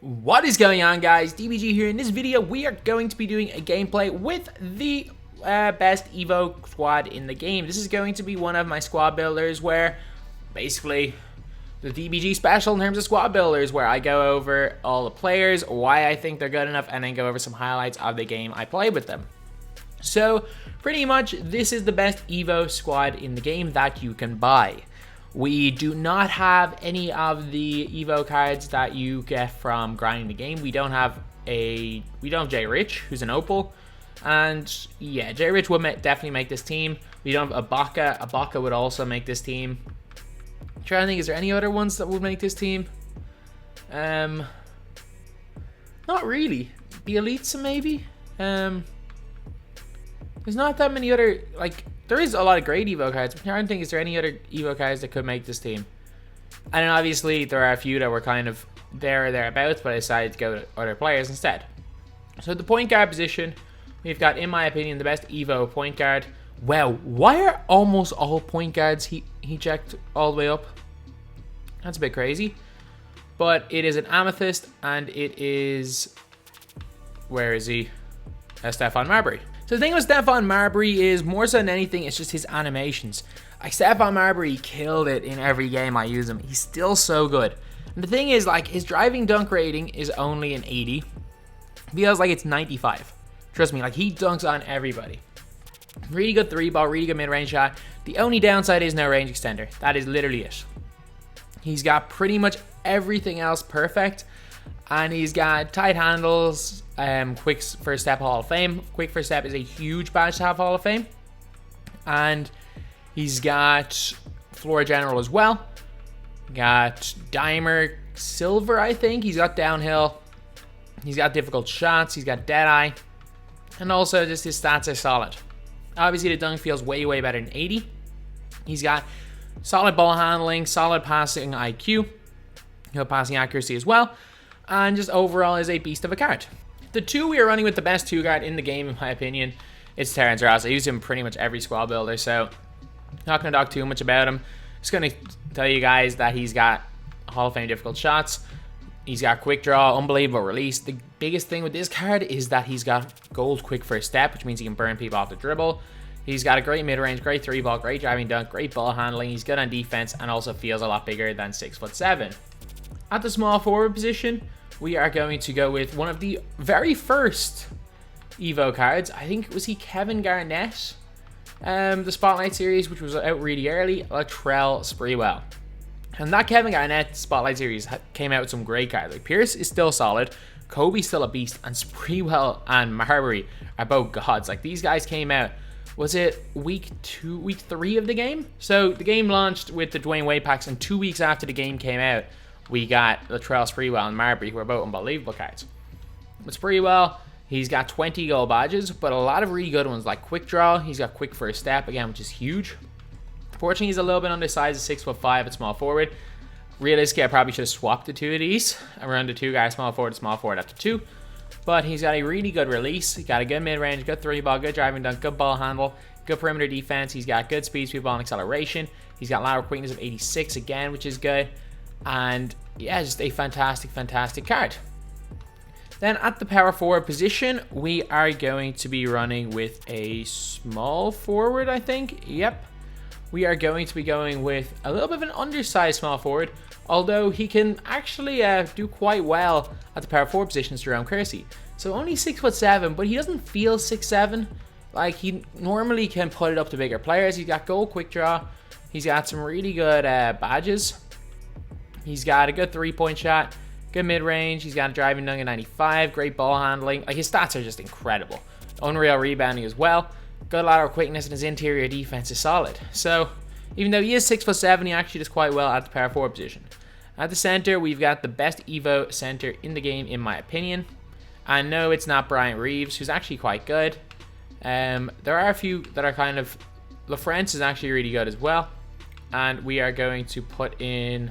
What is going on, guys? DBG here. In this video, we are going to be doing a gameplay with the best EVO squad in the game. This is going to be one of my squad builders where basically the DBG special in terms of squad builders, where I go over all the players, why I think they're good enough, and then go over some highlights of the game I played with them. So pretty much this is the best EVO squad in the game that you can buy. We do not have any of the EVO cards that you get from grinding the game. We don't have Jay Rich, who's an Opal. And yeah, Jay Rich would definitely make this team. We don't have Ibaka. Ibaka would also make this team. I'm trying to think, is there any other ones that would make this team? Not really. Bielitsa maybe? There's not that many other, like, there is a lot of great EVO cards, but I'm trying to think, is there any other EVO cards that could make this team? And then obviously there are a few that were kind of there or thereabouts, but I decided to go with other players instead. So the point guard position, we've got, in my opinion, the best EVO point guard. Wow, why are almost all point guards he checked all the way up? That's a bit crazy. But it is an Amethyst, and it is, where is he? Stephon Marbury. So the thing with Stephon Marbury is, more so than anything, it's just his animations. Like, Stephon Marbury killed it in every game I use him. He's still so good. And the thing is, like, his driving dunk rating is only an 80. Feels like it's 95. Trust me, like, he dunks on everybody. Really good 3-ball, really good mid-range shot. The only downside is no range extender. That is literally it. He's got pretty much everything else perfect. And he's got tight handles, quick first step Hall of Fame. Quick first step is a huge badge to have Hall of Fame. And he's got floor general as well. Got Dimer Silver, I think. He's got downhill. He's got difficult shots. He's got Deadeye. And also just his stats are solid. Obviously the dunk feels way, way better than 80. He's got solid ball handling, solid passing IQ. Passing accuracy as well. And just overall is a beast of a card. The two we are running with the best two guard in the game, in my opinion, it's Terrence Ross. I use him pretty much every squad builder, so not going to talk too much about him. Just going to tell you guys that he's got Hall of Fame difficult shots. He's got quick draw, unbelievable release. The biggest thing with this card is that he's got gold quick first step, which means he can burn people off the dribble. He's got a great mid-range, great 3-ball, great driving dunk, great ball handling. He's good on defense and also feels a lot bigger than 6'7". At the small forward position, we are going to go with one of the very first EVO cards. I think, was he Kevin Garnett? The Spotlight series, which was out really early, Latrell Sprewell. And that Kevin Garnett Spotlight series came out with some great cards. Like, Pierce is still solid, Kobe's still a beast, and Sprewell and Marbury are both gods. Like, these guys came out, was it week 3 of the game? So the game launched with the Dwayne Wade packs, and 2 weeks after the game came out, we got Latrell Sprewell and Marbury, who are both unbelievable cards. With Sprewell, he's got 20 gold badges, but a lot of really good ones, like quick draw. He's got quick first step, again, which is huge. Fortunately, he's a little bit undersized at 6'5" at small forward. Realistically, I probably should have swapped the two of these. I run the two guys, small forward after 2. But he's got a really good release. He's got a good mid-range, good 3-ball, good driving dunk, good ball handle, good perimeter defense. He's got good speed ball, and acceleration. He's got lateral quickness of 86 again, which is good. And yeah, just a fantastic, fantastic card. Then at the power forward position, we are going to be running with a small forward, I think. Yep. We are going to be going with a little bit of an undersized small forward, although he can actually do quite well at the power forward position, Jerome Kersey. So only 6'7", but he doesn't feel 6'7". Like, he normally can put it up to bigger players. He's got gold quick draw. He's got some really good badges. He's got a good 3-point shot, good mid-range. He's got a driving dunk at 95, great ball handling. Like, his stats are just incredible. Unreal rebounding as well. Good lateral quickness, and his interior defense is solid. So, even though he is 6'7", he actually does quite well at the power forward position. At the center, we've got the best EVO center in the game, in my opinion. I know it's not Bryant Reeves, who's actually quite good. There are a few that are kind of... LaFrance is actually really good as well. And we are going to put in...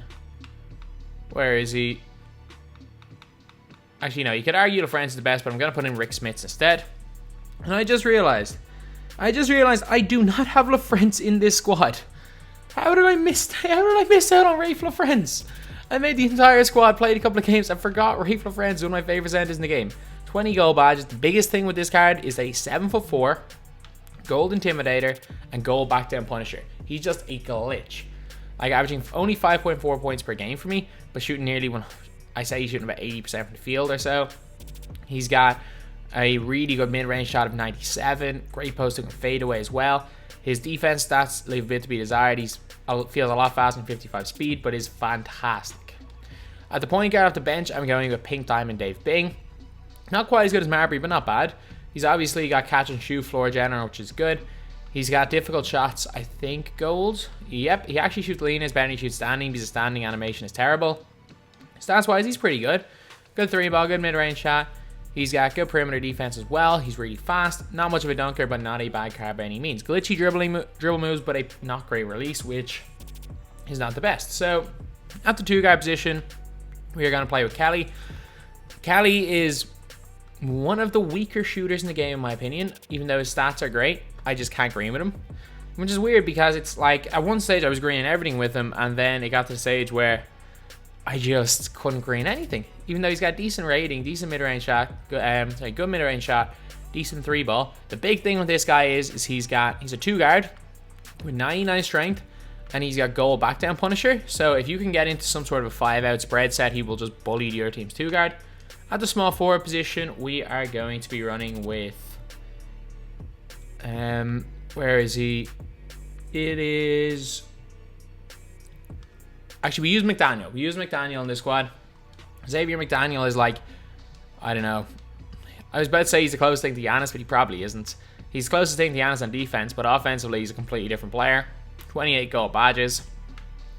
Where is he? Actually, no, you could argue LaFrance is the best, but I'm going to put in Rick Smits instead. And I just realized I do not have LaFrance in this squad. How did I miss out on Rafe LaFrance? I made the entire squad, played a couple of games, and forgot Rifle Friends, one of my favorite centers in the game. 20 gold badges. The biggest thing with this card is a 7'4", gold Intimidator, and gold back down Punisher. He's just a glitch. Like averaging only 5.4 points per game for me, but shooting nearly I say he's shooting about 80% from the field or so. He's got a really good mid-range shot of 97, great posting and fadeaway as well. His defense stats leave a bit to be desired. He feels a lot faster than 55 speed, but is fantastic. At the point guard off the bench, I'm going with Pink Diamond Dave Bing. Not quite as good as Marbury, but not bad. He's obviously got catch and shoot floor general, which is good. He's got difficult shots, I think, gold. Yep, he actually shoots lean, his better shoots standing because his standing animation is terrible. Stats-wise, he's pretty good. Good 3-ball, good mid-range shot. He's got good perimeter defense as well. He's really fast. Not much of a dunker, but not a bad card by any means. Glitchy dribble moves, but a not great release, which is not the best. So, at the 2-guard position, we are going to play with Mchale. Mchale is one of the weaker shooters in the game, in my opinion. Even though his stats are great, I just can't green with him. Which is weird because it's like, at one stage I was greening everything with him, and then it got to the stage where I just couldn't green anything. Even though he's got decent rating, decent mid-range shot, good mid-range shot, decent 3-ball. The big thing with this guy is he's a 2-guard with 99 strength, and he's got gold back down Punisher. So if you can get into some sort of a 5-out spread set, he will just bully the other team's 2-guard. At the small forward position, we are going to be running with where is he? It is actually, we use McDaniel. We use McDaniel in this squad. Xavier Mcdaniel is like, I don't know. I was about to say he's the closest thing to Giannis, but he probably isn't. He's the closest thing to Giannis on defense, but offensively he's a completely different player. 28 gold badges.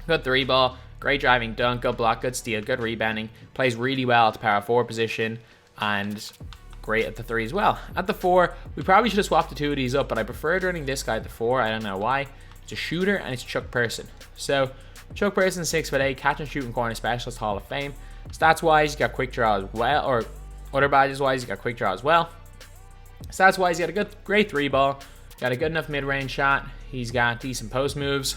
Good 3-ball. Great driving dunk. Good block. Good steal. Good rebounding. Plays really well at the power forward position. And great at the 3 as well. At the 4, we probably should have swapped the 2 of these up, but I preferred running this guy at the 4. I don't know why. It's a shooter and it's Chuck Person. So, Chuck Person, 6'8", catch and shoot and corner specialist, Hall of Fame. Stats wise, he's got quick draw as well, or other badges wise, he's got quick draw as well. Stats wise, he's got a great 3-ball, got a good enough mid-range shot. He's got decent post moves.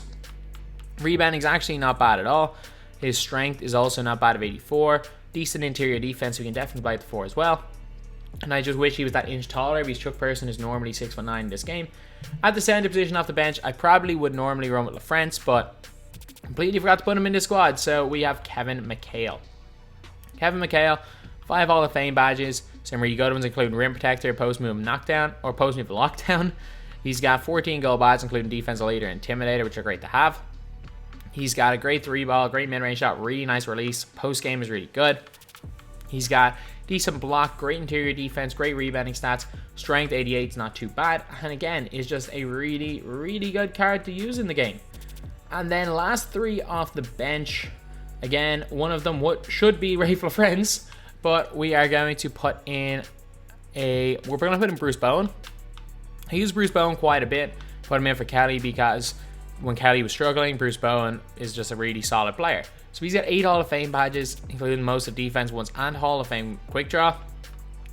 Rebounding's actually not bad at all. His strength is also not bad of 84. Decent interior defense, we can definitely play at the 4 as well. And I just wish he was that inch taller because Chuck Person is normally 6'9" in this game. At the center position off the bench, I probably would normally run with LaFrance, but completely forgot to put him in the squad. So we have Kevin Mchale. Kevin Mchale, 5 Hall of Fame badges. Some really good ones, including Rim Protector, Post Move Knockdown, or Post Move Lockdown. He's got 14 gold badges, including Defensive Leader and Intimidator, which are great to have. He's got a great 3-ball, great mid-range shot, really nice release. Post game is really good. He's got decent block, great interior defense, great rebounding stats. Strength 88 is not too bad. And again, is just a really, really good card to use in the game. And then last 3 off the bench. Again, one of them should be Rifle Friends, but we are going to put in we're going to put in Bruce Bowen. I use Bruce Bowen quite a bit. Put him in for Mchale because when Mchale was struggling, Bruce Bowen is just a really solid player. So he's got 8 Hall of Fame badges, including most of the defense ones, and Hall of Fame quick draw.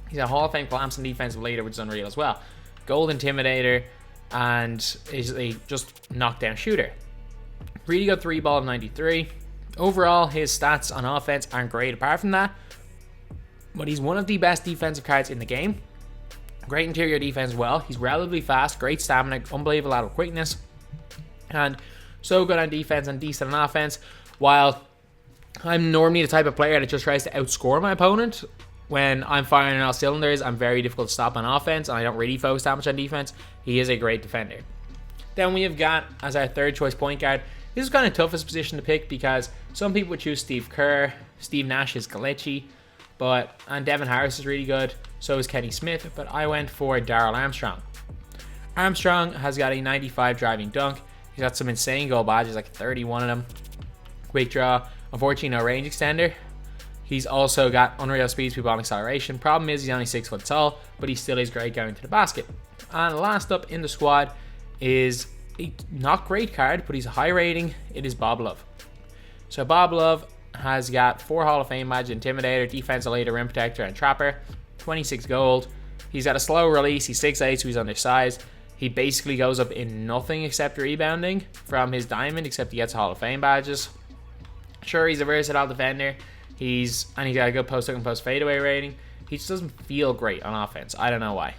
He's got Hall of Fame clamps and defensive leader, which is unreal as well. Gold Intimidator, and is a just knockdown shooter. Really good 3-ball of 93. Overall, his stats on offense aren't great apart from that, but he's one of the best defensive cards in the game. Great interior defense as well. He's relatively fast, great stamina, unbelievable lateral quickness, and so good on defense and decent on offense. While I'm normally the type of player that just tries to outscore my opponent, when I'm firing on all cylinders, I'm very difficult to stop on offense, and I don't really focus that much on defense. He is a great defender. Then we have got, as our 3rd choice point guard, this is kind of toughest position to pick because some people would choose Steve Kerr. Steve Nash is glitchy, and Devin Harris is really good. So is Kenny Smith, but I went for Darrell Armstrong. Armstrong has got a 95 driving dunk. He's got some insane goal badges, like 31 of them. Quick draw. Unfortunately, no range extender. He's also got unreal speed, speed, ball, and acceleration. Problem is, he's only 6 foot tall, but he still is great going to the basket. And last up in the squad is a not great card, but he's a high rating. It is Bob Love. So Bob Love has got 4 Hall of Fame badges: Intimidator, Defensive Leader, Rim Protector, and Trapper. 26 gold. He's got a slow release. He's 6'8", so he's undersized. He basically goes up in nothing except rebounding from his diamond, except he gets Hall of Fame badges. Sure, he's a versatile defender. He's got a good post hook and post fadeaway rating. He just doesn't feel great on offense. I don't know why.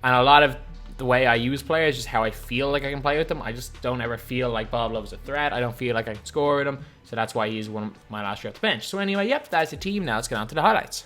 And a lot of the way I use players, just how I feel like I can play with them. I just don't ever feel like Bob Love is a threat. I don't feel like I can score with him. So that's why he's one of my last year off the bench. So anyway, yep, that's the team. Now let's get on to the highlights.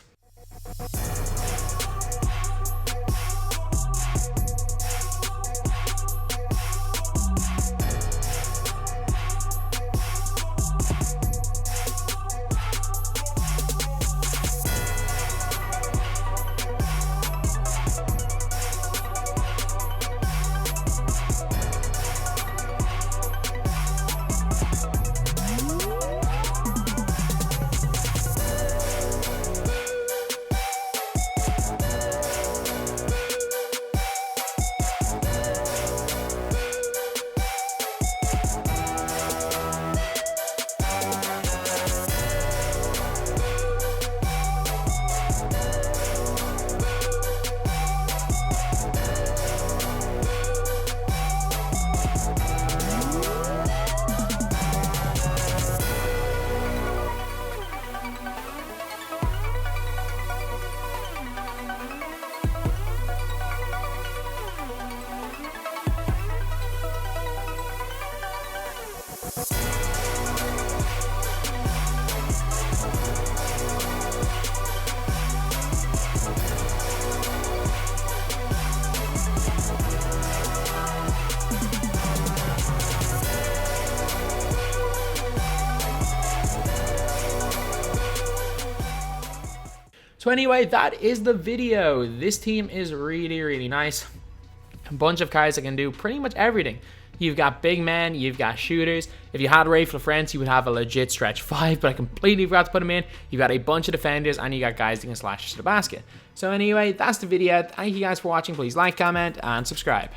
So anyway, that is the video. This team is really, really nice. A bunch of cards that can do pretty much everything. You've got big men, you've got shooters. If you had Rafe LaFrance, you would have a legit stretch 5, but I completely forgot to put him in. You've got a bunch of defenders, and you got guys that can slash to the basket. So anyway, that's the video. Thank you guys for watching. Please like, comment, and subscribe.